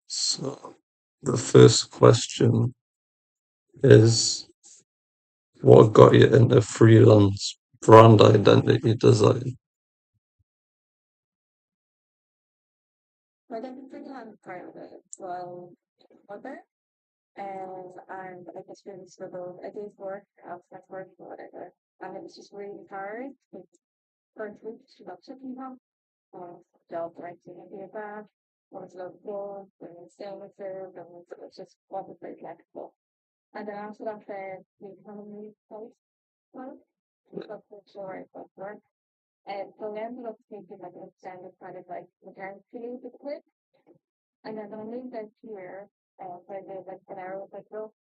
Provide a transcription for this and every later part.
So the first question is, what got you into freelance brand identity design? Like I'm pretty on part of it. So mother and I just really struggled. I did work, I was like working or whatever. And it was just really hard. Like first week she got chicken home. Job right to be bad. I was low goal, then staying with her, and it was just wasn't very flexible. And then after that the economy place well, that's for sure it was work. And so I ended up taking like an extended kind of like maternity leave with it. And then when I moved out here, so I did like an hour with like girl.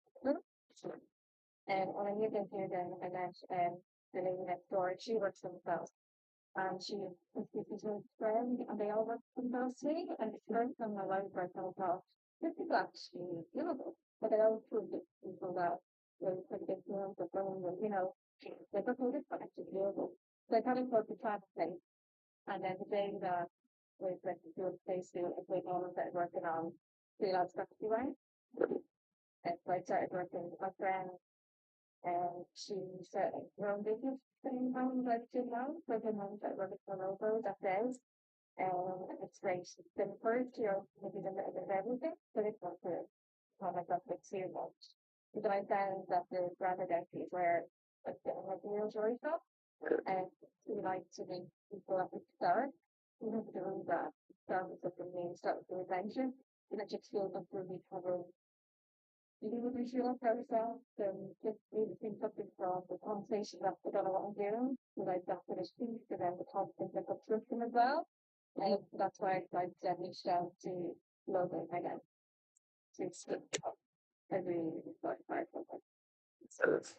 And when I moved out here, then I met the lady next door. She works for themselves, and she was speaking to a friend, and they all work for themselves too. And it's the first time in my life where I thought, this is actually doable. But I always proved it to people that they could get to the phone, and like okay, this is actually doable. So I kind of got the plan in place. And then the day that was like the field place to I played all of that working on freelance copyright. And so I started working with my friend and she started her own business same time like did now. So I didn't know that working for a logo that says it's great. It's been the first year maybe a little bit of everything, but it's not to have myself like too much. But then I found that the brand identity is where like getting like the real joy stuff and we like to meet people at the start. We have to do that. Start with something new, start with the adventure, and it just feels like really cover you would feel like ourselves and just really think something from the conversation that I don't know what I'm doing. So like that finished piece and then the content that comes with them as well. And that's why I reached out to Logan again to speak up. I really thought about it.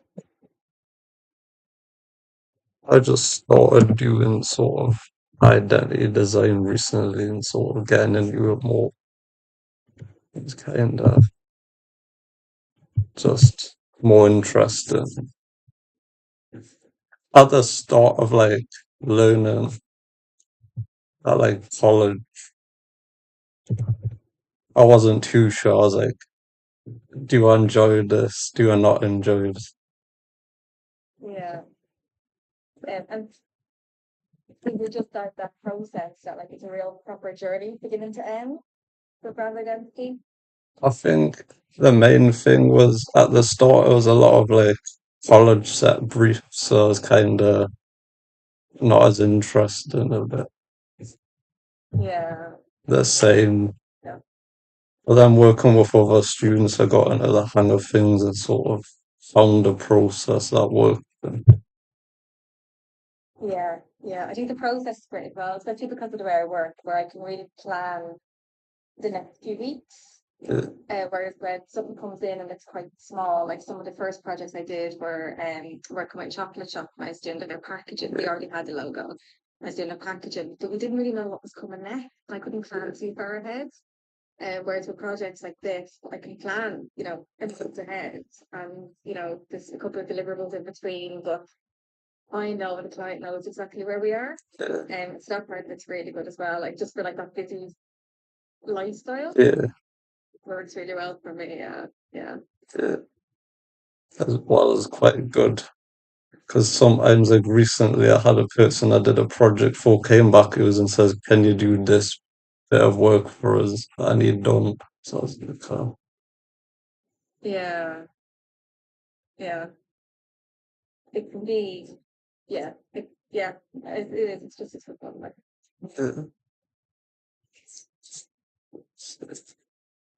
I just started doing sort of identity design recently and sort of getting into it more. It's kind of just more interesting. At the start of like learning At like college, I wasn't too sure. I was like, do I enjoy this? Do I not enjoy this? Yeah. And we just start that process that like it's a real proper journey beginning to end for brand identity. I think the main thing was at the start, it was a lot of like college set briefs, so I was kind of not as interested in a bit. Yeah. The same. Yeah. But then working with other students, I got into the hang of things and sort of found a process that worked. Yeah. Yeah. I think the process is great as well, especially because of the way I work, where I can really plan the next few weeks. Yeah, Whereas when something comes in and it's quite small, like some of the first projects I did were working with a chocolate shop and I was doing their packaging. We already had the logo. I was doing the packaging, but we didn't really know what was coming next. I couldn't plan too far ahead. Whereas with projects like this, I can plan, months ahead, and there's a couple of deliverables in between, but I know the client knows exactly where we are. yeah, So that part that's really good as well. Like just for like that busy lifestyle, yeah, works really well for me. Yeah, yeah, yeah. As well as quite good. Because sometimes, like recently, I had a person I did a project for came back to us and says, "Can you do this bit of work for us that I need done?" So I was like, "Oh, yeah, yeah. It can be, yeah, yeah. It is. It's just it's fun. Like, yeah."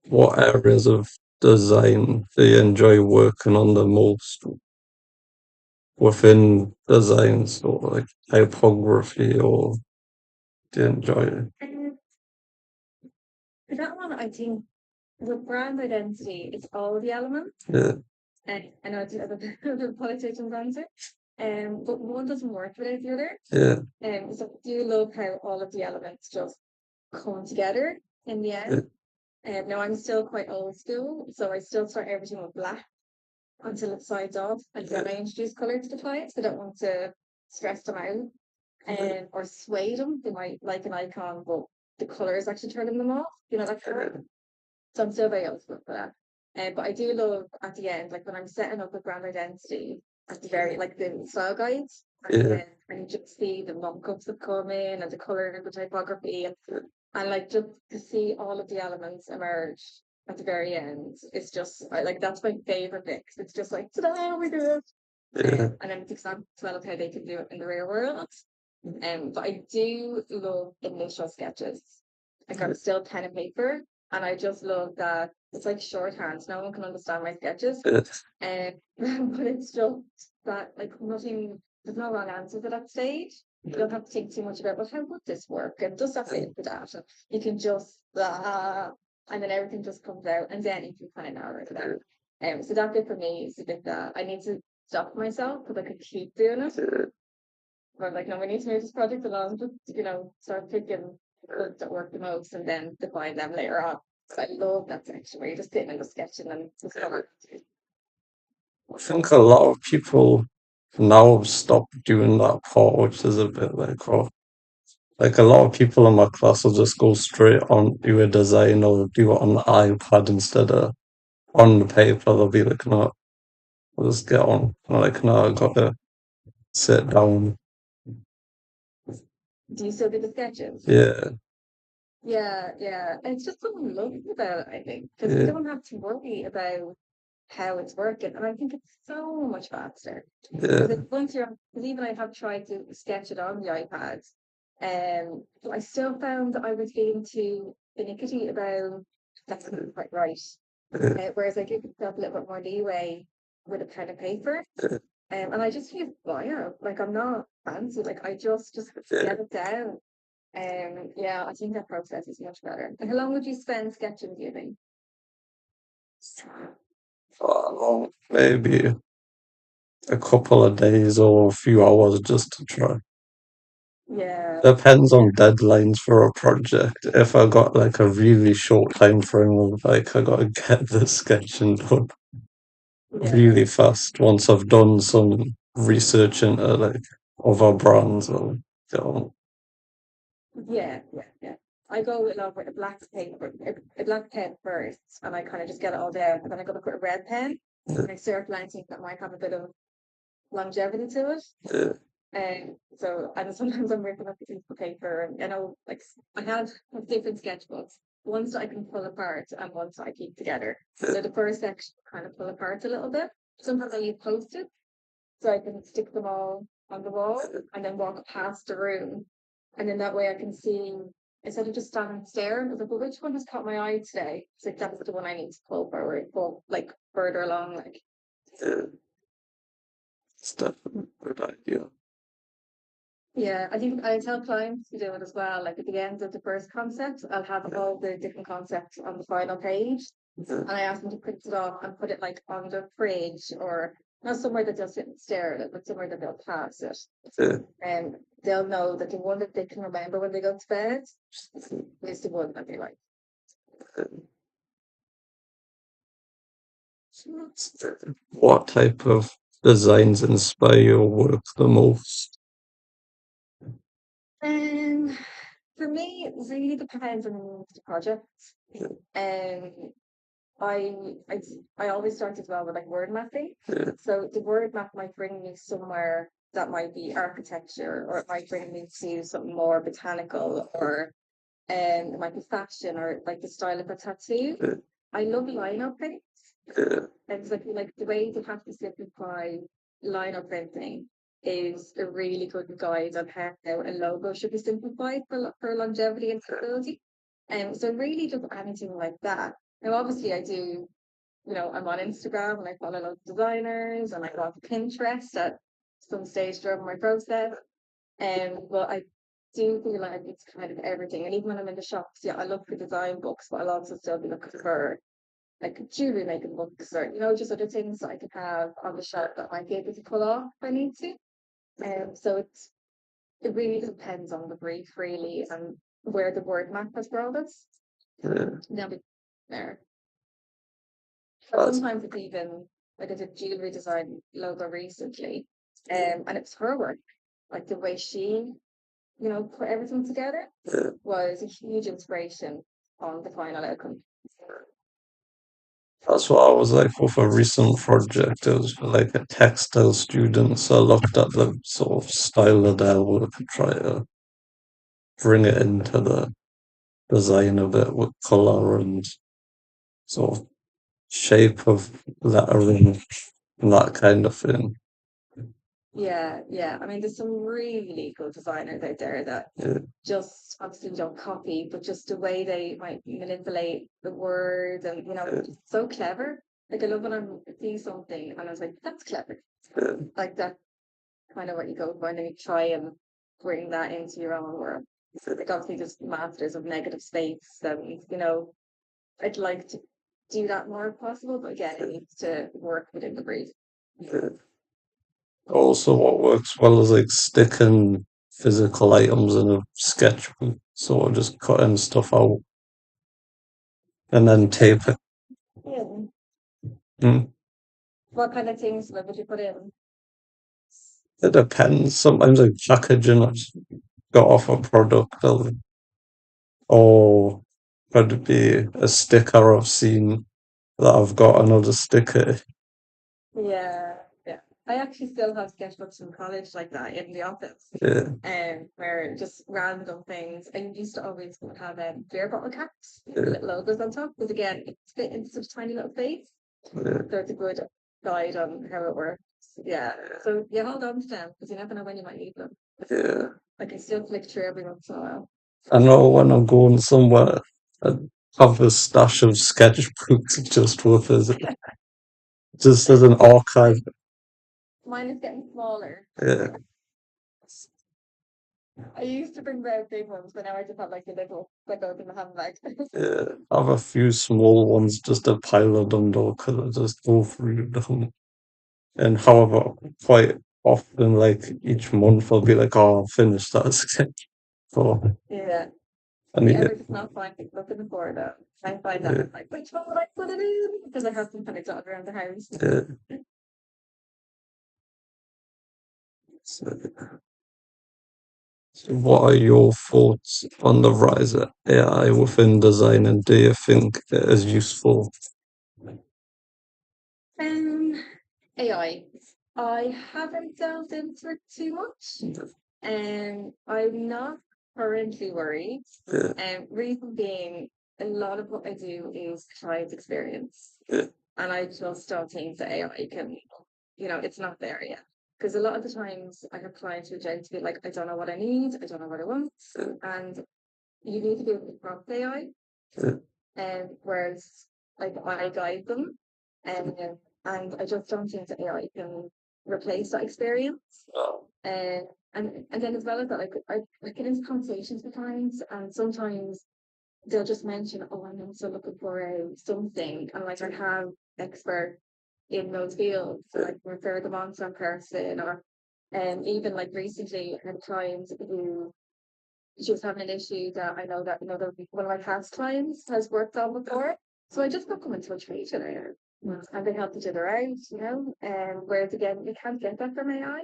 What areas of design do you enjoy working on the most within design, sort of like typography, or do you enjoy it? and that one, I think, with brand identity, it's all the elements. Yeah, And I know it's a bit of a politician's answer, but one doesn't work without the other. yeah, So I do love how all of the elements just come together in the yeah, end. Now I'm still quite old school, so I still start everything with black until it sides off, and then I introduce color to the clients. I don't want to stress them out or sway them. They might like an icon, but the color is actually turning them off. That kind of. So I'm still very old school for that. But I do love at the end, like when I'm setting up a brand identity at the very, like the style guides at the yeah, end, and you just see the mock-ups that come in and the color and the typography, and like just to see all of the elements emerge at the very end. It's just like that's my favorite bit 'cause it's just like, ta-da, we did it. yeah, And then it's example as well of how they can do it in the real world. But I do love initial sketches. Like I'm still pen and paper, and I just love that it's like shorthand. No one can understand my sketches, yeah, but it's just that like nothing. There's no wrong answers at that stage. You don't have to think too much about, well, how would this work? And does that fit into that? And you can just and then everything just comes out, and then you can kind of narrow it down. So that bit for me is a bit that I need to stop myself because I could keep doing it. yeah. But like, no, we need to move this project along. Just start picking the that work the most, and then define them later on. I love that section where you're just sitting and just sketching and just going. I think a lot of people now have stopped doing that part, which is a bit like, oh, like a lot of people in my class will just go straight on do a design or do it on the iPad instead of on the paper. They'll be like, no, I'll just get on. I'm like, no, I gotta sit down. Do you still do the sketches? Yeah, Yeah, yeah. And it's just something lovely about it, I think, because you yeah, don't have to worry about how it's working. And I think it's so much faster. yeah, Because once you're, because even I have tried to sketch it on the iPad, but I still found that I was getting too finicky about that's not quite right. yeah, Whereas I give myself a little bit more leeway with a pen and paper. And I just feel fire. Like I'm not fancy. Like I just yeah. get it down. Yeah, I think that process is much better. And how long would you spend sketching, do you think? Maybe a couple of days or a few hours just to try. Yeah, Depends yeah, on deadlines for a project. If I got like a really short time frame of like I gotta get this sketching done yeah, really fast once I've done some research into like other brands or get on. Yeah, yeah, yeah. I go along with a black paper, a black pen first, and I kind of just get it all down, and then I go look with a red pen, Yeah, and I circle anything that might have a bit of longevity to it. yeah, And sometimes I'm ripping up a piece of paper, and like I have different sketchbooks, ones that I can pull apart and ones that I keep together. yeah, So the first section I kind of pull apart a little bit. Sometimes I use post-it so I can stick them all on the wall and then walk past the room. And then that way I can see, instead of just standing staring, I was like, well, which one has caught my eye today? It's like, that's the one I need to pull forward, pull like further along. Like, yeah. It's definitely a good idea. yeah, I think I tell clients to do it as well. Like at the end of the first concept, I'll have Yeah, all the different concepts on the final page. yeah, And I ask them to print it off and put it like on the fridge or not somewhere that they'll sit and stare at it, but somewhere that they'll pass it. yeah, And they'll know that the one that they can remember when they go to bed is the one that they like. yeah. What type of designs inspire your work the most? And for me, it really depends on the project. Yeah, And I, I, I always start as well with like word mapping. yeah, So the word map might bring me somewhere that might be architecture, or it might bring me to something more botanical, or it might be fashion, or like the style of a tattoo. yeah, I love line printing. yeah, And it's like the way they have to simplify line printing is a really good guide on how a logo should be simplified for longevity and stability. And so really just anything like that. Now obviously I do, I'm on Instagram and I follow lots of designers and I go on Pinterest at some stage during my process. But I do feel like it's kind of everything. And even when I'm in the shops, yeah, I look for design books, but I'll also still be looking for like jewelry making books or just other things that I could have on the shelf that I might be able to pull off if I need to. So it really depends on the brief really and where the word map has brought us. yeah. Then we there. But That's, sometimes it's even like I did jewelry design logo recently, and it's her work. Like the way she, put everything together yeah. was a huge inspiration on the final outcome. That's what I was like with a recent project. It was for like a textile student, so I looked at the sort of style of their work and try to bring it into the design of it with color and sort of shape of lettering and that kind of thing. Yeah, yeah. I mean, there's some really good designers out there that Yeah, just obviously don't copy, but just the way they might manipulate the word and yeah, it's so clever. Like I love when I see something and I was like, that's clever. yeah, Like that kind of what you go for and then you try and bring that into your own world. Like obviously there's masters of negative space and I'd like to do that more if possible, but again it needs to work within the brief. yeah. Also, what works well is like sticking physical items in a sketchbook, sort of just cutting stuff out and then tape it. Yeah. Mm. What kind of things would you put in? It depends. Sometimes like packaging I've got off a product or could be a sticker I've seen that I've got another sticker. Yeah, yeah. I actually still have sketchbooks from college like that in the office, Yeah, where just random things. I used to always have beer bottle caps with yeah, little logos on top, because again, it's fit into such tiny little face, yeah, so it's a good guide on how it works. Yeah. So you hold on to them because you never know when you might need them. yeah. I can still flick through every once in a while. I know when I'm going somewhere, I have a stash of sketchbooks just with us, just as an archive. Mine, mine is getting smaller. Yeah, I used to bring out big ones, but now I just have like a little, like open the handbag. yeah. I have a few small ones just a pile of them though, because I just go through them. And however, quite often, like each month, I'll be like, "Oh, I'll finish that sketch." So Yeah. I If you need ever it. just not find it looking for that, I find that Yeah, I'm like, which one would I put it in? Because I have them kind of dotted around the house. yeah. So, What are your thoughts on the rise of AI within design, and do you think it is useful? Um, AI. I haven't delved into it too much. I'm not currently worried. Yeah, Reason being, a lot of what I do is client experience, yeah, and I just don't think that AI can, it's not there yet. Because a lot of the times I have clients reach out to be like, I don't know what I need, I don't know what I want, yeah, and you need to be able to prompt AI, yeah. and whereas like I guide them, and I just don't think that AI can replace that experience. Oh, And and then as well as that, like I get into conversations with clients, and sometimes they'll just mention, "Oh, I'm also looking for something," and like I have expert in those fields, so I can refer them on to a person, or even like recently I had a client who she was having an issue that I know that one of my past clients has worked on before. So I just got come in touch with each other. And they helped each other out, and whereas again, you can't get that from AI.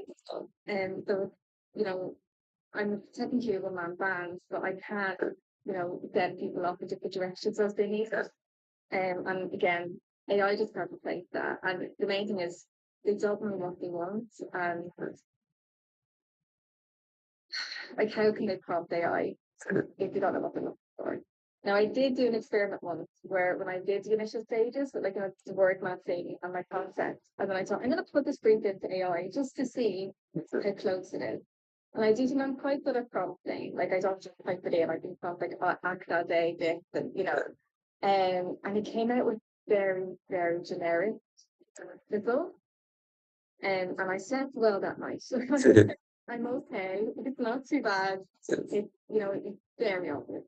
And so, you know, I'm technically a one-man band, but I can, get people off in different directions as they need it. And again, AI just can't replace that. And the main thing is they don't know what they want. And like, how can they prompt AI if you don't know what they're looking for? Now, I did do an experiment once where when I did the initial stages, like the word matching and my concept, and then I thought, I'm going to put this brief into AI just to see how close it is. And I did, and I'm quite good at prompting. Like, I don't just type it in, I can prompt like, act that day, this, and it came out with very, very generic results. And I slept well that night. So yeah, I'm okay. It's not too bad. It's very obvious.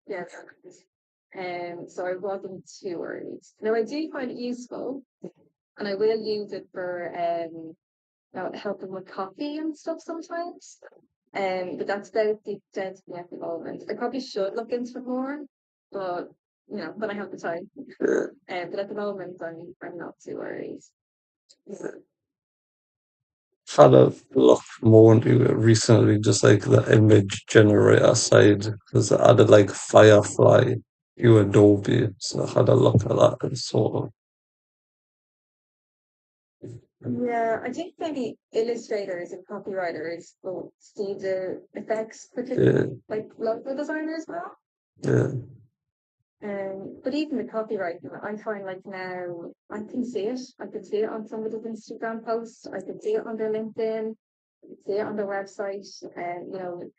Yeah. So I wasn't too worried. Now I do find it useful, and I will use it for helping with coffee and stuff sometimes. But that's about the extent of me at the moment. I probably should look into it more, but when I have the time. yeah. But at the moment, I'm not too worried. Had a look more into it recently, just like the image generator side, because I added like Firefly to Adobe, so I had a look at that and sort of, Yeah, I think maybe illustrators and copywriters will see the effects, yeah, particularly like logo designers will. yeah, But even the copywriting, I find like now I can see it. I can see it on somebody's Instagram post. I can see it on their LinkedIn. I can see it on their website. And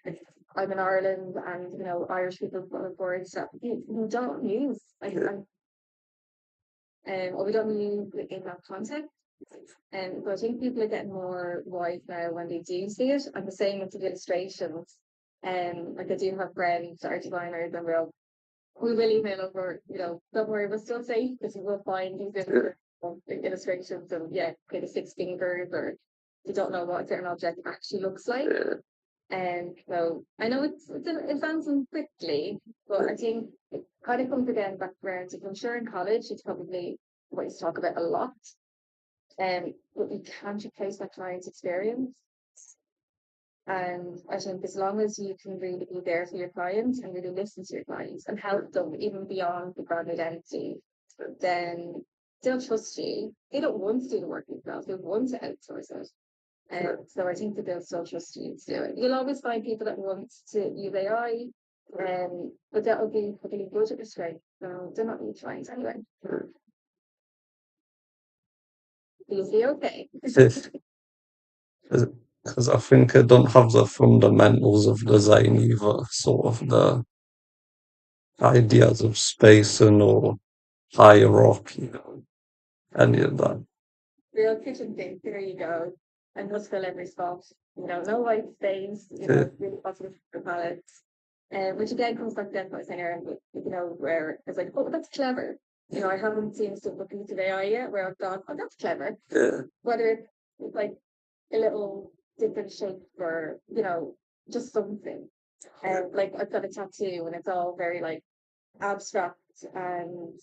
if I'm in Ireland, and Irish people on board, so you don't use like yeah, or we don't use it in that context. But I think people are getting more wise now when they do see it. And the same with the illustrations. Like I do have friends, art designers, and we will email over, don't worry, we're still safe because you will find these yeah, illustrations and yeah, kind of six fingers, or you don't know what a certain object actually looks like. yeah, And so I know it's advancing quickly, but I think it kind of comes again back around to, I'm sure in college it's probably what you talk about a lot. But you can't replace that client's experience. And I think as long as you can really be there for your clients and really listen to your clients and help them even beyond the brand identity, then they'll trust you. They don't want to do the work themselves, they want to outsource it. And so I think that they'll still trust you to do it. You'll always find people that want to use AI, but that will be probably budget restraint. So they're not really trying anyway. You'll be okay. because I think I don't have the fundamentals of design either, sort of the ideas of space and or hierarchy, any of that. Real kitchen sink, there you go. And just fill every spot. No white space, Yeah, really positive for palettes. Which again comes back to what I was saying earlier, where it's like, oh, that's clever. I haven't seen stuff looking to AI yet where I've gone, oh, that's clever. yeah, Whether it's like a little different shape, or, just something. And like I've got a tattoo and it's all very like abstract and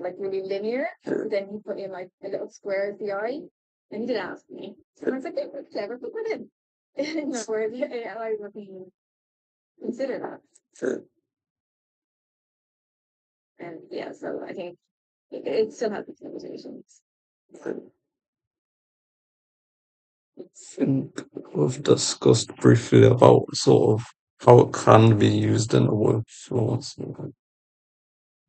like really linear. yeah, Then you put in like a little square as the eye, and he did ask me, and I was like, "Yeah, that's clever, put that in." in the word AI wouldn't consider that. Yeah. And yeah, so I think it still has its limitations. Think we've discussed briefly about sort of how it can be used in a workflow.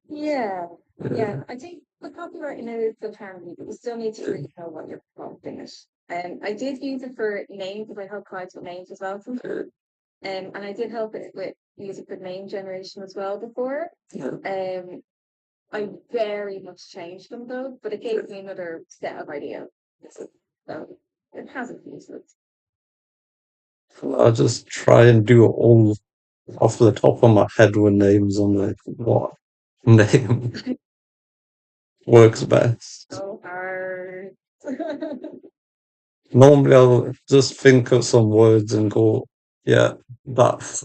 Yeah, yeah. Yeah, I think the copyright in it is still handy, but you still need to really know what you're prompting it. And I did use it for names because I help clients with names as well sometimes. And I did help it with use it for name generation as well before. yeah. I very much changed them though, but it gave me another set of ideas. So it has its uses. I just try and do it all off the top of my head with names. I'm like, what name works best? So hard. Normally, I'll just think of some words and go, yeah, that.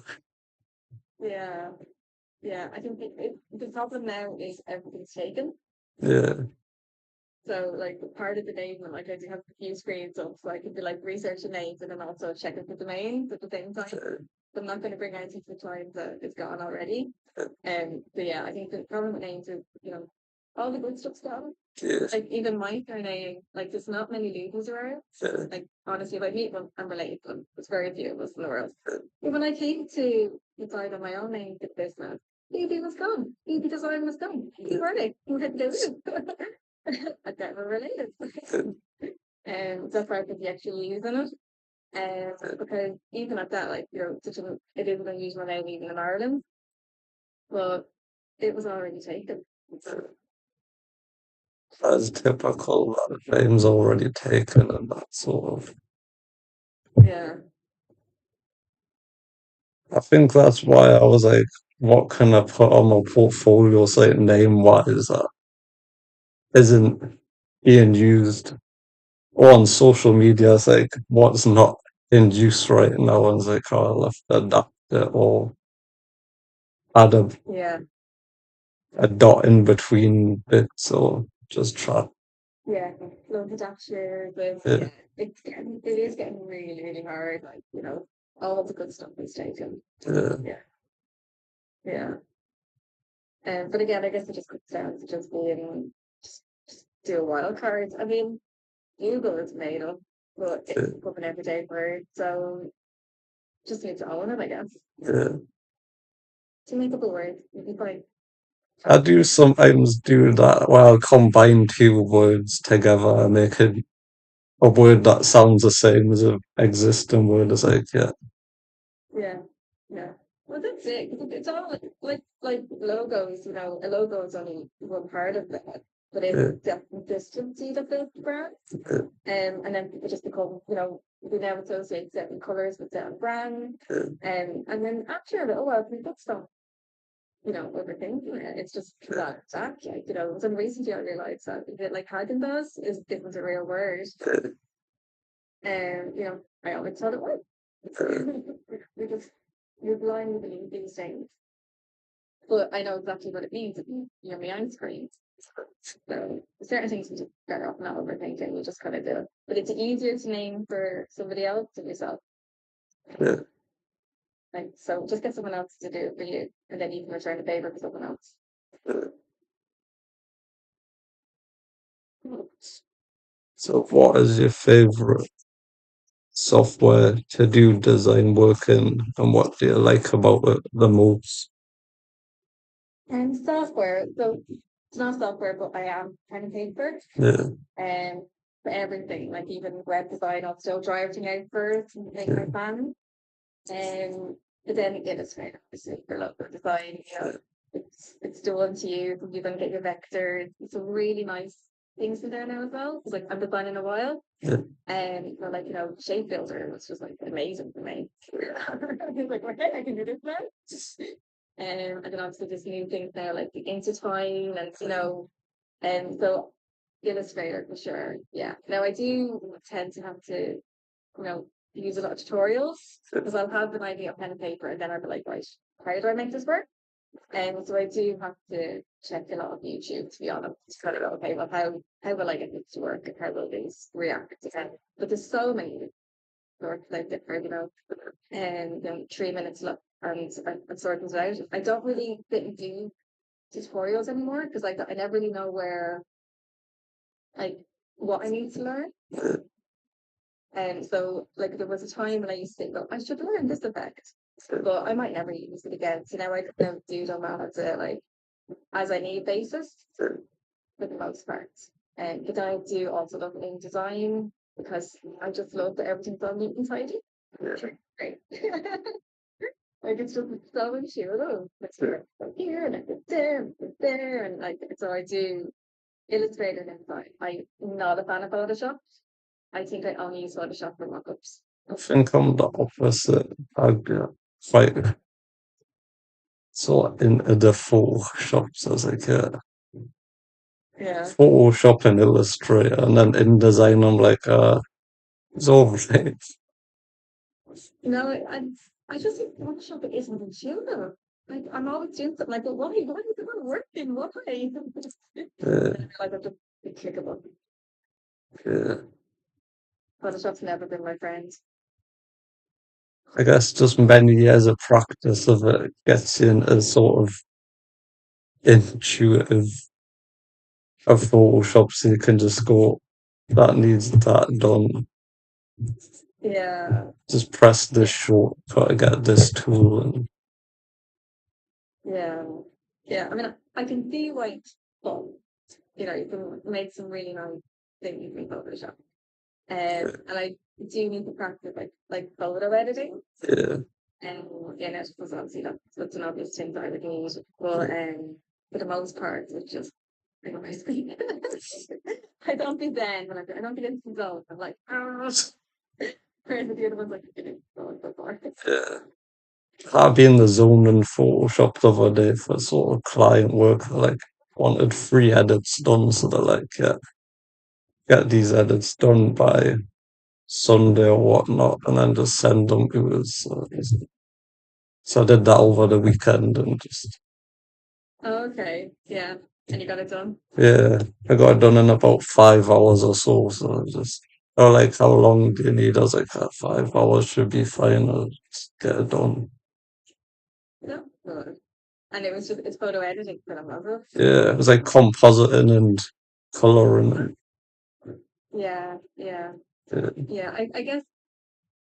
Yeah, yeah. I think the problem now is everything's taken. Yeah, So like part of the name, like I do have a few screens up, so I can be like researching names and then also checking the domains at the same time. But I'm not going to bring anything to the client that is gone already. But yeah, I think the problem with names is, all the good stuff's gone. yeah, Like even my surname, like there's not many labels around. yeah, Like honestly, if I meet them, I'm related to them. There's very few of us in the world. But when I came to decide on my own name for the business, BB was gone. BB design was gone. Who were they? Who had those? I never related. And that's why I could be actually using it. And because even at that, like, it is an unusual name even in Ireland, but it was already taken. that's typical. That name's already taken and that sort of. Yeah. I think that's why I was like, what can I put on my portfolio, say name wise, that isn't being used? Or on social media, it's like, what's not in use right now? And it's like, oh, I'll have to adapt it or add Yeah. a dot in between bits or just try. Yeah. Loads of dashes, but Yeah, yeah, it is getting really, really hard. Like, all of the good stuff is taken. yeah, Yeah. Yeah. But again, I guess it just comes down to just being, just do a wild card. I mean, Google is made up, but yeah, it's become an everyday word. So just need to own it, I guess. yeah. To make up a word, you'd be fine. I do sometimes do that where I'll combine two words together and make a word that sounds the same as an existing word. It's like, yeah, Yeah, yeah. Well, that's it. 'Cause it's all like logos. A logo is only one part of that, but it's yeah, the consistency that builds the brand. yeah, And then people just become, we now associate certain colors with certain brands. yeah, And then after a little while, people stop, overthinking it. It's just that back. Like, so recently I realized that a bit like Hagen does isn't a real word. yeah, And, I always thought it was. yeah, Because you're blind to these things. But I know exactly what it means if you're behind screens. So certain things you just better off not overthinking. You just kind of do it. But it's easier to name for somebody else than yourself. yeah. Like, so just get someone else to do it for you, and then you can return the favor for someone else. Yeah. So, what is your favorite software to do design work in, and what do you like about it the most? And software. So it's not software, but I am pen and paper. Yeah, And for everything, like even web design, I'll still try everything out first and make my yeah, plan. But then again, it's kind of for local design, yeah, it's done to you. You can get your vectors. It's a really nice things in there now as well. It's like I'm designing a while. yeah, And like, shape builder was just like amazing for me. I was like, okay, I can do this now. And then obviously there's new things now like the intertwine and and so Illustrator for sure. Yeah. Now I do tend to have to, use a lot of tutorials because I'll have an idea of pen and paper and then I'll be like, right, how do I make this work? And so I do have to check a lot of YouTube to be honest. To kind of go, okay, well, how will I get this to work and how will these react? But there's so many. sort like different, and 3 minutes look and I sorted it out. I don't really sit and do tutorials anymore because like I never really know where like what I need to learn. And so like there was a time when I used to think, oh, I should learn this effect, but I might never use it again. So now I kind of do them as a like as I need basis for the most part. And but I do also love in design because I just love that everything's so neat and tidy. Great. Like it's just so intuitive. It's here and it's there and it's there and like so I do Illustrator and design. I'm not a fan of Photoshop. I think I only use Photoshop for mockups. I think I'm the opposite. I get quite sort of into the Photoshops as a kid. Yeah. Photoshop and Illustrator, and then InDesign, I'm like, it's all right. I just think Photoshop isn't intuitive. Like I'm always doing something like, but why? Why is it not working? Why? Yeah, Then I realize I just click a button. yeah. Photoshop's never been my friend. I guess just many years of practice of it gets you into sort of intuitive of Photoshop, so you can just go, that needs that done. Yeah, Just press this yeah, shortcut to get this tool, and yeah, yeah. I mean, I can see why it's fun. You can make some really nice things in Photoshop. And I do need to practice like photo editing. yeah, And in it, because obviously that's an obvious thing that I would need. But for the most part, it's just I don't know. I don't be then when I don't get into the zone. I'm like, oh, whereas the other one's like, so far. yeah. I've been in the zone in Photoshop the other day for sort of client work. Like, wanted 3 edits done, so they're like, yeah, get these edits done by Sunday or whatnot, and then just send them to us. So I did that over the weekend and just, Oh, okay, yeah, and you got it done. yeah, I got it done in about 5 hours or so. So just, they were like, how long do you need? I was like, 5 hours should be fine. I'll just get it done. Yeah, good. And it's photo editing for them, was Yeah, it was like compositing and coloring. it? Yeah, yeah, And, yeah. I guess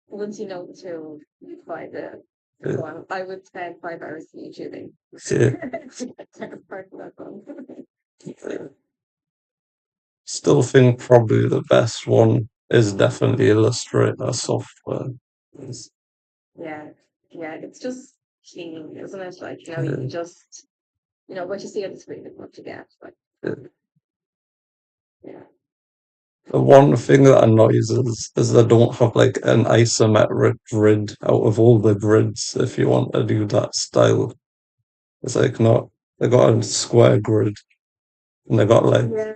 once you know the tool, you find it. yeah, Well, I would spend 5 hours YouTubing yeah, to get to part of that one. yeah. Still think probably the best one is definitely Illustrator software. It's- Yeah, yeah, it's just clean, isn't it? Like, you yeah, can just, what you see on the screen is what you get. Like, yeah. yeah. The one thing that annoys us is they don't have like an isometric grid out of all the grids if you want to do that style. It's like not, they got a square grid and they got like, Yeah,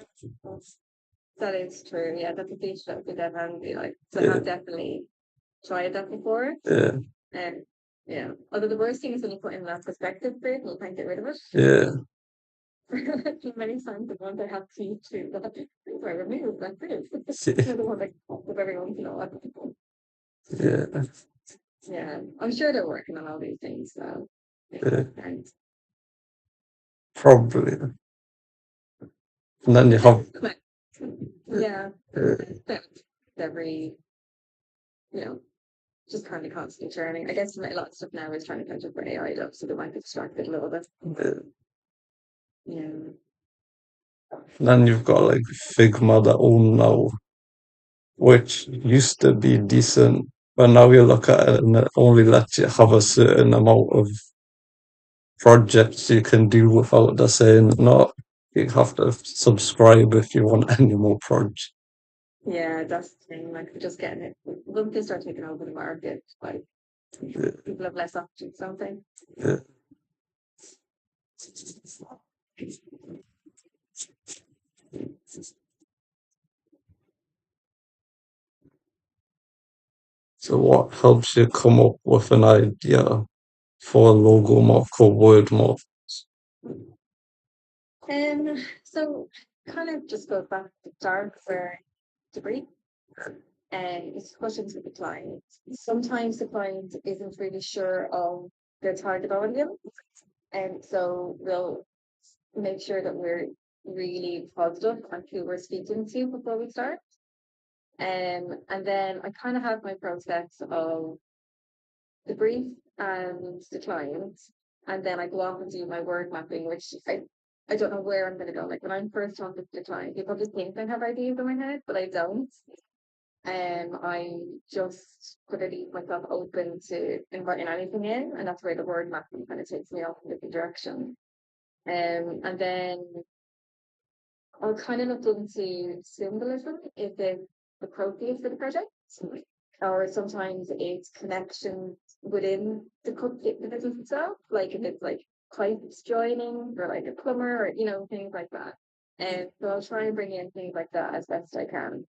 that is true. Yeah, that's a feature that would be dead handy. Like, so I yeah, have definitely tried that before. yeah, And yeah, although the worst thing is when you put in that perspective grid, you can't get rid of it. yeah, Many times the ones I have to that things I remove that grid. yeah, They're the one that comes up every once in a while. yeah, Yeah, I'm sure they're working on all these things. So, yeah, and probably. And then you have, yeah, uh, that every, you know, just kind of constantly churning. I guess a lot of stuff now is trying to catch up for AI though, so they might be distracted a little bit. Yeah. then you've got like Figma that own now, which used to be decent, but now you look at it and it only lets you have a certain amount of projects you can do without the saying, no, you have to subscribe if you want any more projects. Yeah, that's the thing. Like, we're just getting it. Once they start taking over the market, like, Yeah, people have less options, don't they? yeah. So what helps you come up with an idea for a logo mark or word mark? So kind of just goes back to start for degree. and discussions with the client. Sometimes the client isn't really sure of their target audience, and so we'll make sure that we're really positive on who we're speaking to before we start. And then I kind of have my process of the brief and the client, and then I go off and do my word mapping, which I don't know where I'm going to go. Like when I'm first talking to the client, people just think I have ideas in my head, but I don't. I just sort of leave myself open to inviting anything in, and that's where the word mapping kind of takes me off in a different direction. And then I'll kind of look into symbolism if it's appropriate for the project, or sometimes it's connections within the business itself, like if it's like pipes joining or like a plumber or things like that. And so I'll try and bring in things like that as best I can.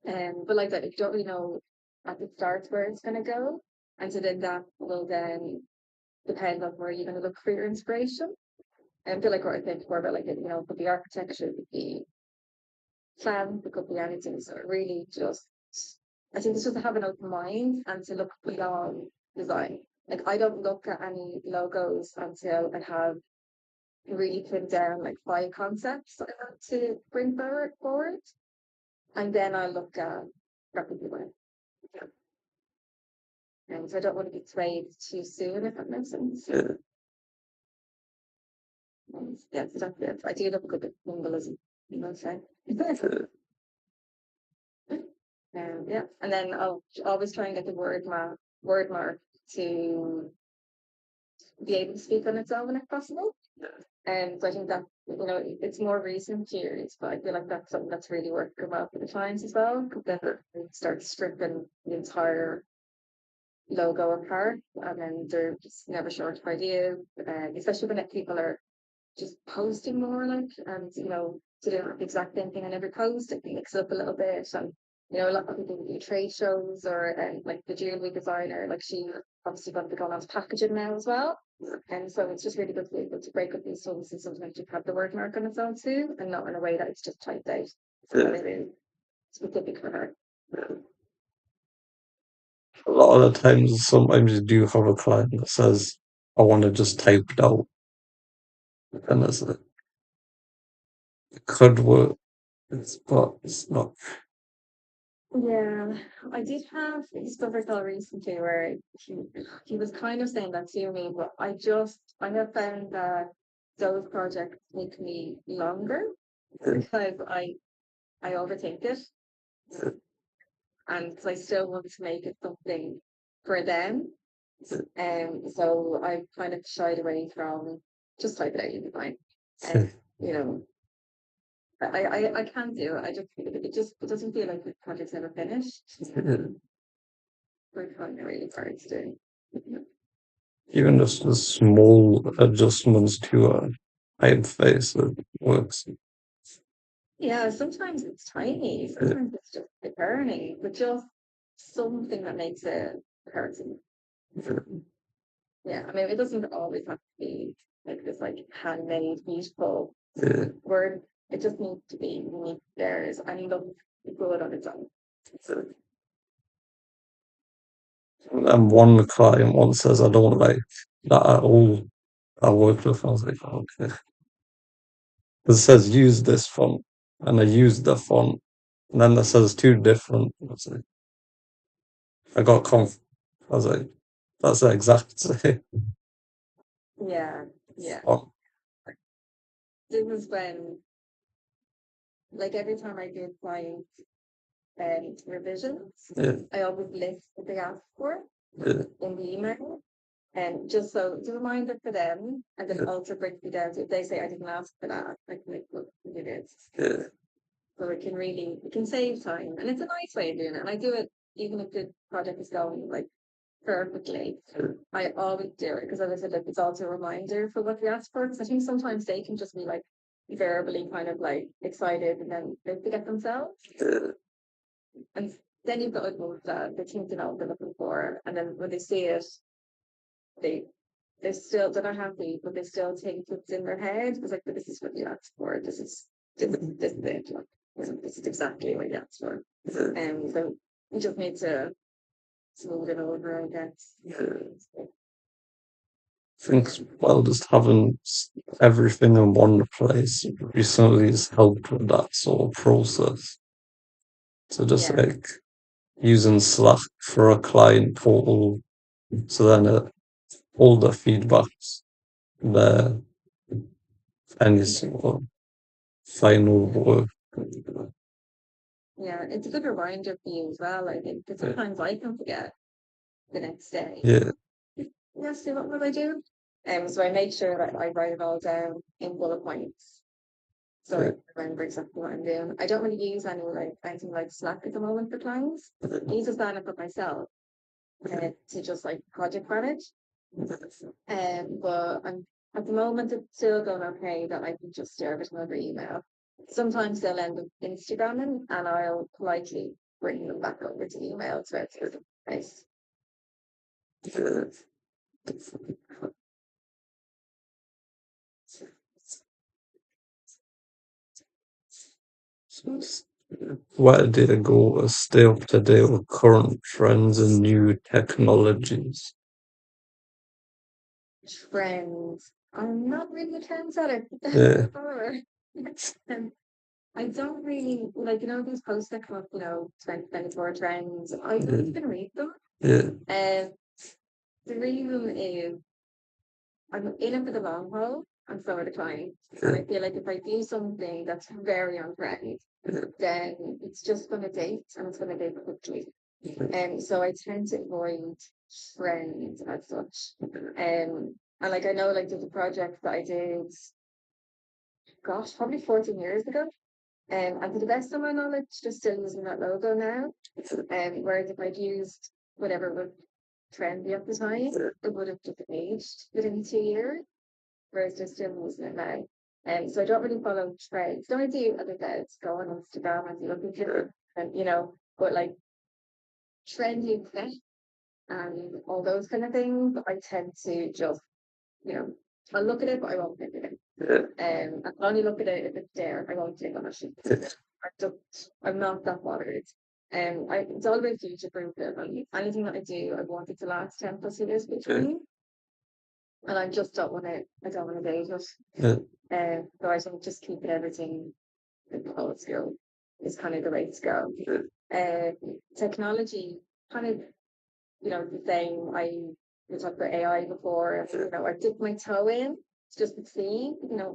But like that, you don't really know at the start where it's going to go, and so then that will then depend on where you're going to look for your inspiration. And I feel like what I said before about like it could be architecture, it could be plan, it could be anything. So it really just, I think it's just to have an open mind and to look beyond design. Like I don't look at any logos until I have really put down like 5 concepts that I want to bring forward, and then I look at graphic design. And so I don't want to be swayed too soon, if that makes sense. Yeah, so that's it. I do love a good bit of symbolism, say. Yeah, and then I'll always try and get the word mark to be able to speak on its own if possible. And so I think that it's more recent years, but I feel like that's something that's really working well for the clients as well. Because then they start stripping the entire logo apart, and then they're just never short of ideas. Especially when people are just posting more, like, and to do the exact same thing on every post, it mix it up a little bit. And a lot of people do trade shows, or like the jewelry designer, like she obviously got to go on to packaging now as well. And so it's just really good to be able to break up these songs, and sometimes you have the word mark on its own too, and not in a way that it's just typed out. So that it is specific for her. A lot of the times, sometimes you do have a client that says, "I want to just type it out," and it could work, but it's not. Yeah, I did have discovered that recently where he was kind of saying that to me, but I have found that those projects take me longer because I overthink it, and I still want to make it something for them. And so I kind of shied away from just type it out, you'll be fine. And you know, I can do it. It doesn't feel like the project's ever finished. We're finding it really hard to do. Even just the small adjustments to a typeface that works. Yeah, sometimes it's tiny, sometimes it's just the burning, but just something that makes it person. Yeah, I mean, it doesn't always have to be like this, like handmade, beautiful word. It just needs to be unique theirs and look good on its own. And one client once says, "I don't like that at all." I worked with. I was like, "Okay." It says use this font, and I used the font, and then it says two different. I was like, I got I was like, that's the exact same Yeah, yeah. font. This is when, like, every time I do client revisions, Yeah, I always list what they asked for yeah, in the email. And just so it's a reminder for them, and then yeah, also breaks me down. So if they say I didn't ask for that, I can like, look, it is. yeah. So it can save time, and it's a nice way of doing it. And I do it even if the project is going like perfectly. I always do it because, as I said, like, it's also a reminder for what we asked for. Because I think sometimes they can just be like verbally kind of like excited, and then they forget themselves. And then you've got to go with the think to know what they're looking for, and then when they see it, they they're not happy, but they still think what's in their head. It's like, but this is what you asked for. This is it. Like, this is exactly what you asked for. So We just need to smooth it over, I guess. Yeah. I think as well, just having everything in one place recently has helped with that sort of process. So just Yeah, like using Slack for a client portal, so then all the feedbacks there, any sort of final work. yeah. It's a good reminder for you as well, I think, because Yeah, sometimes I can forget the next day. yeah, Yesterday, what will I do? So I make sure that I write it all down in bullet points so I yeah, remember exactly what I'm doing. I don't really use anything like Slack at the moment for clients. I use Asana for myself to just like project manage. But I'm at the moment it's still going okay that I can just share it another email. Sometimes they'll end up Instagramming and I'll politely bring them back over to email throughout the place. yeah. Where did it go? Stay up to date with current trends and new technologies. Trends. I'm not really a trendsetter. Yeah, However, um, I don't really like these posts that come up, 2024 trends. I don't yeah, even read them. yeah, Um, the reason is I'm in it for the long haul, and so are the clients. And yeah, I feel like if I do something that's very on trend, yeah, then it's just going to date and it's going to date quickly. yeah, And so I tend to avoid trends as such. And like I know like there's a project that I did, gosh, probably 14 years ago. And to the best of my knowledge, they're still using that logo now. Whereas if I'd used whatever was trendy at the time, it would have just aged within 2 years, whereas they're still using it now. So I don't really follow trends. The only do, as I said, go on Instagram and look at it, and but like trendy tech and all those kind of things, I tend to just, you know, I'll look at it, but I won't click it. yeah, I'll only look at it if it's there. I won't click on it. yeah, I don't, I'm not that bothered. It's all about future proof. Anything that I do, I want it to last 10 plus years yeah, between, and I just don't want to. I don't want to date it. yeah, So I think just keeping everything in the old school is kind of the way to go. yeah, Technology, kind of, the same. We talked about AI before. I dipped my toe in just to see,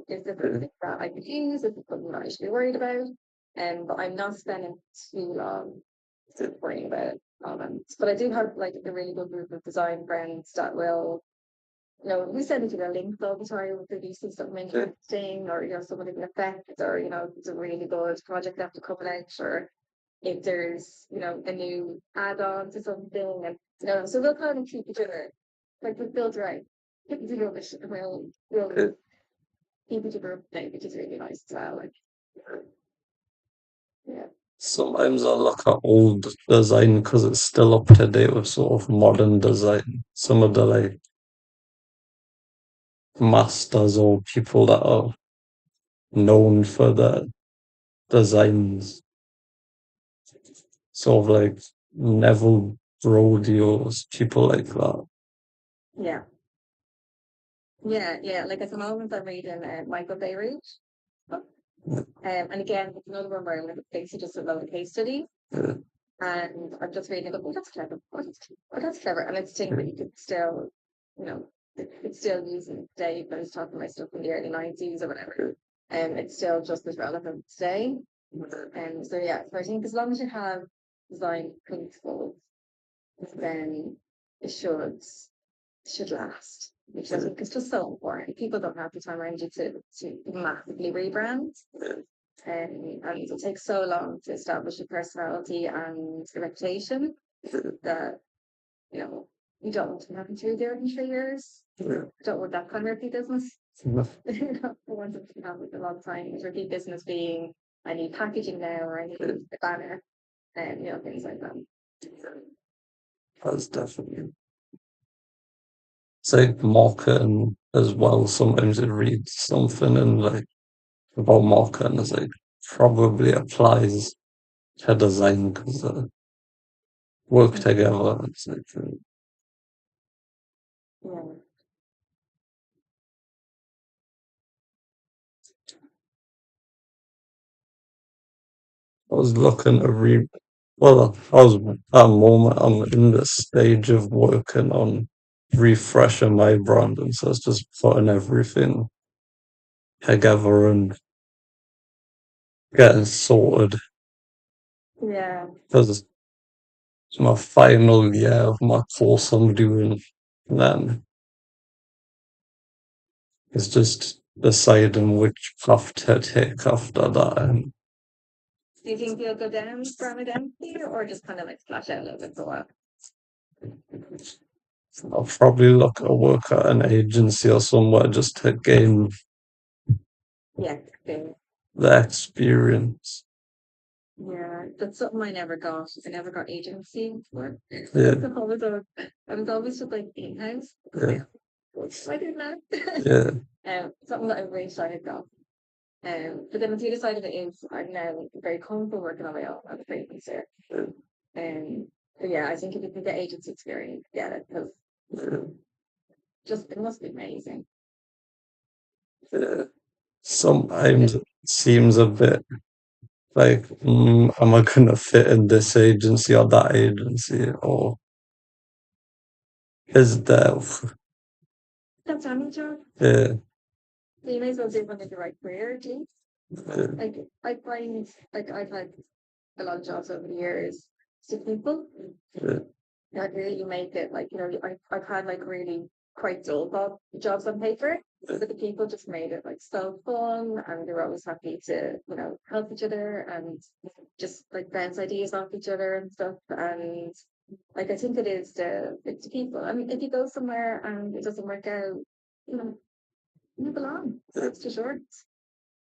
is this yeah, something that I could use? Is it something that I should be worried about? But I'm not spending too long worrying about it. But I do have like a really good group of design friends that will, we send each other links all the time if they see something yeah, interesting, or somebody can affect, or it's a really good project after coming out, or if there's a new add-on to something, and so we'll kind of keep each other, like we build right, keep each other rubbish, and we'll yeah. keep each other up to date, which is really nice as well. Like, yeah, Sometimes I look at old design because it's still up to date with sort of modern design. Some of the like masters or people that are known for their designs, sort of like Neville Brodeos, people like that. yeah, yeah. Like at the moment, I'm reading Michael Beirut. And again, it's another one where I'm basically just a load of case study. Yeah, And I'm just reading it, oh, that's clever. Oh, that's clever. And it's a thing that you could still, it's still using today, but I was talking about stuff in the early 90s or whatever. And it's still just as relevant today. And so, yeah, so I think as long as you have design principles, then it should last. Which I yeah, think is just so important. People don't have the time or energy to massively rebrand. yeah, And it takes so long to establish a personality and a reputation that, you don't want to have them through there in 3 years. yeah, You don't want that kind of repeat business. yeah. I want them to have it a long time. Repeat business being, I need packaging now, or I need Yeah. a banner, and things like that. That's definitely. It's like marketing as well. Sometimes it reads something and like about marketing is like probably applies to design because work Mm. together. It's like, Yeah. I was looking to read. Well, I was at the moment I'm in this stage of working on refreshing my branding, so it's just putting everything together and getting sorted. Yeah. Because it's my final year of my course I'm doing, then it's just deciding which path to take after that. And Do you think you'll go down from identity or just kind of like splash out a little bit for a while? I'll probably look at work at an agency or somewhere just to gain Yeah. Okay. the experience. Yeah, that's something I never got. I never got agency work. Yeah, I was always just like in-house. yeah, I did not. yeah, Something that I wish I had got. But then the other side of it is I'm now very comfortable working on my own as a freelancer. But yeah, I think if you can get agency experience, get it because yeah, just it must be amazing. yeah. Yeah, Sometimes it seems a bit like, am I gonna fit in this agency or that agency, or is there? that's any job. Yeah, So you may as well do one in the right career, do you? yeah, Like I find like I've had a lot of jobs over the years to people yeah, that really make it like, I've had like really quite dull jobs on paper, but the people just made it like so fun and they're always happy to, help each other and just like bounce ideas off each other and stuff. And like I think it's the people. I mean, if you go somewhere and it doesn't work out, you know, move along. Life's too short.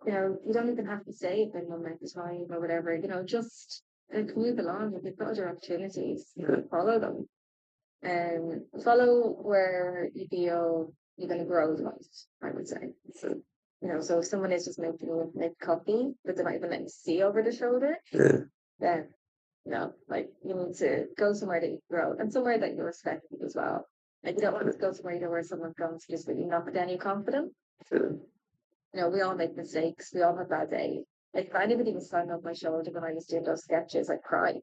You don't even have to stay at the moment of time or whatever, just move along. If you've got other opportunities, follow them and follow where you feel you're going to grow the most, I would say. So if someone is just making you make coffee, but they're not even letting you see over the shoulder, yeah, then, like you need to go somewhere that you grow and somewhere that you respect as well. Like you don't want to go somewhere either where someone's going to just really knock down your confidence. yeah, We all make mistakes. We all have bad days. Like if anybody was standing on my shoulder when I was doing those sketches, I'd cry.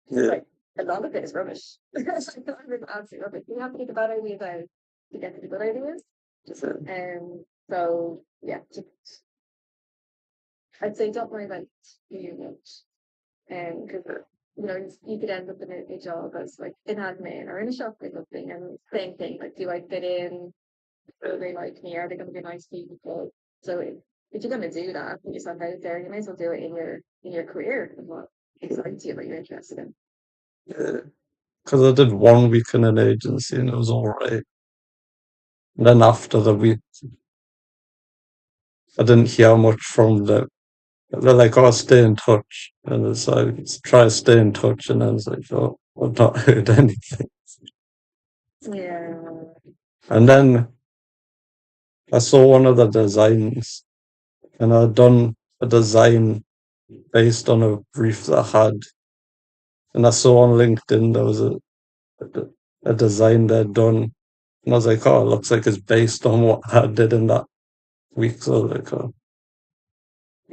yeah, Like a lot of it is rubbish. It's like, absolutely rubbish. You have to get the bad ideas out to get to the good ideas. yeah, So yeah, I'd say don't worry about too much. Because you could end up in a job as like in admin or in a shop or something, and same thing. Like, do I fit in? Do they like me? Are they going to be nice people? So if you're going to do that, put yourself out there. You may as well do it in your career and what excites you, what you're interested in. yeah. Because I did 1 week in an agency and it was all right. And then after the week, I didn't hear much from them. They're like, "Oh, stay in touch," and it's like, try to stay in touch, and then it's like, "Oh, I've not heard anything." Yeah. And then I saw one of the designs, and I'd done a design based on a brief that I had, and I saw on LinkedIn there was a design they'd done, and I was like, "Oh, it looks like it's based on what I did in that week." So I was like, "Oh,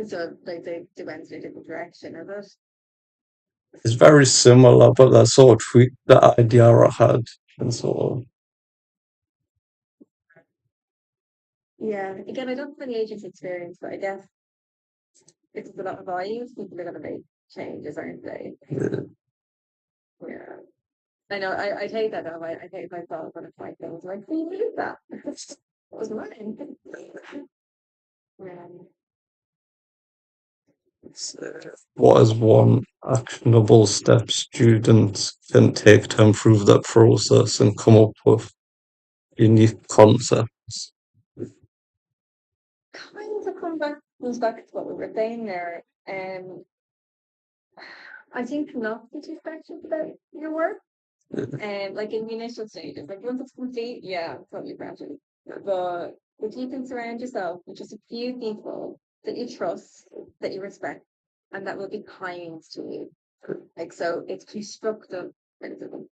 So like they went in a different direction, is it? it's very similar, but I sort of tweaked the idea I had, and sort of, Yeah. Again, I don't have any agency experience, but I guess it's a lot of values. People are going to make changes, aren't they? yeah, Yeah. I know. I hate that though. I hate myself when I find things like, who knew that? That was mine. Yeah. what is one actionable step students can take to improve their process and come up with unique concepts? Kind of comes back to what we were saying there. I think not be too precious about your work. And like in the initial stages, like once it's complete, yeah, totally precious. But if you can surround yourself with just a few people that you trust, that you respect, and that will be kind to you. Like so it's constructive criticism,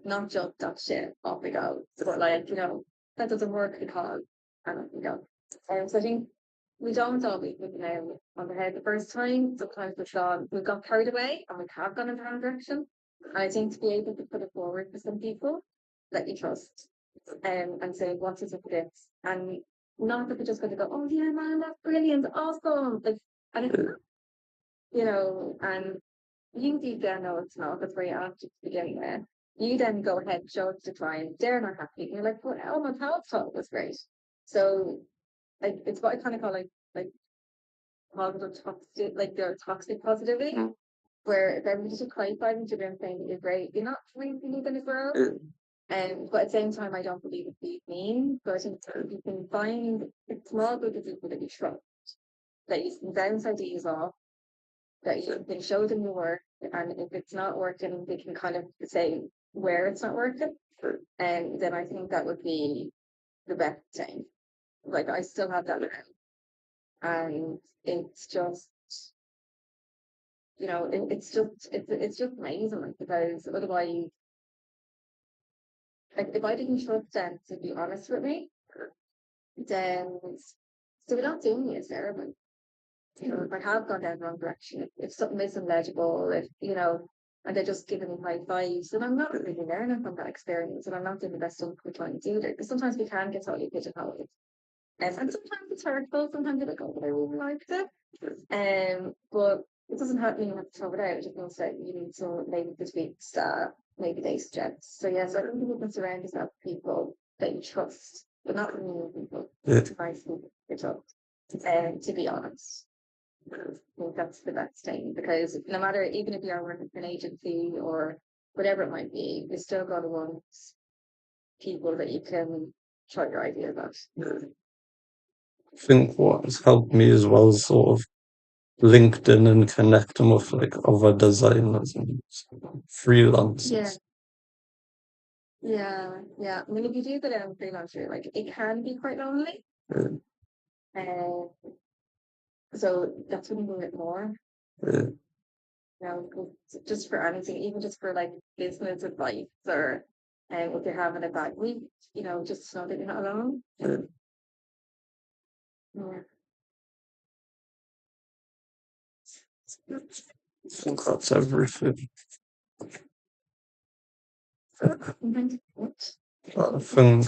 not just that shit off we go, but like that doesn't work because and off we go. So I think we don't always hit the nail on the head the first time. Sometimes we've got carried away and we have gone in the wrong direction. And I think to be able to put it forward for some people that you trust, and say, what is it for this? And not that they're just going to go, oh yeah, man, that's brilliant, awesome. Like, and it's not, and you deep down know it's not. That's where you have to begin with. You then go ahead and show it to the client. They're not happy. And you're like, well, oh, my pals thought it was great. So, like, it's what I kind of call like positive toxic, like their toxic positivity, where if everybody's just high-fiving to them saying you're great, you're not really going to grow. But at the same time, I don't believe it's being mean. But I think you can find a small group of people that you trust, that you can bounce ideas off, that you can show them your work, and if it's not working, they can kind of say where it's not working. And then I think that would be the best thing. Like I still have that around, and it's just it's just amazing, like, because otherwise, like if I didn't trust them to be honest with me, then so we're not doing it, Sarah. But if I have gone down the wrong direction, if something isn't legible, if and they're just giving me high fives, then I'm not really learning from that experience, and I'm not doing the best stuff we're trying to do there. Because sometimes we can get totally pigeonholed, and sometimes it's hurtful. Sometimes you're like, oh, but I really liked it. But it doesn't have mean you have to throw it out. It just means that you need to maybe the tweaks that maybe they suggest. So yes, I think you can surround yourself with people that you trust, but not mean people. Yeah. Nice people you trust. To be honest. I think that's the best thing, because no matter, even if you're working for an agency or whatever it might be, you still got to want people that you can try your ideas out. I think what has helped me as well is sort of LinkedIn and connecting with like other designers and Yeah, freelancers. yeah. I mean, if you do go down freelancer, like it can be quite lonely. Yeah, And so that's when you do it more, yeah, just for anything, even just for like business advice, or if you're having a bad week, just know that you're not alone. yeah. Yeah. I think that's everything. Yeah, What? I think,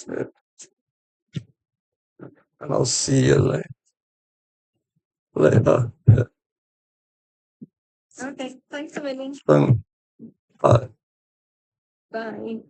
yeah, and I'll see you later. Yeah, Okay, thanks a million. thank- bye. Bye.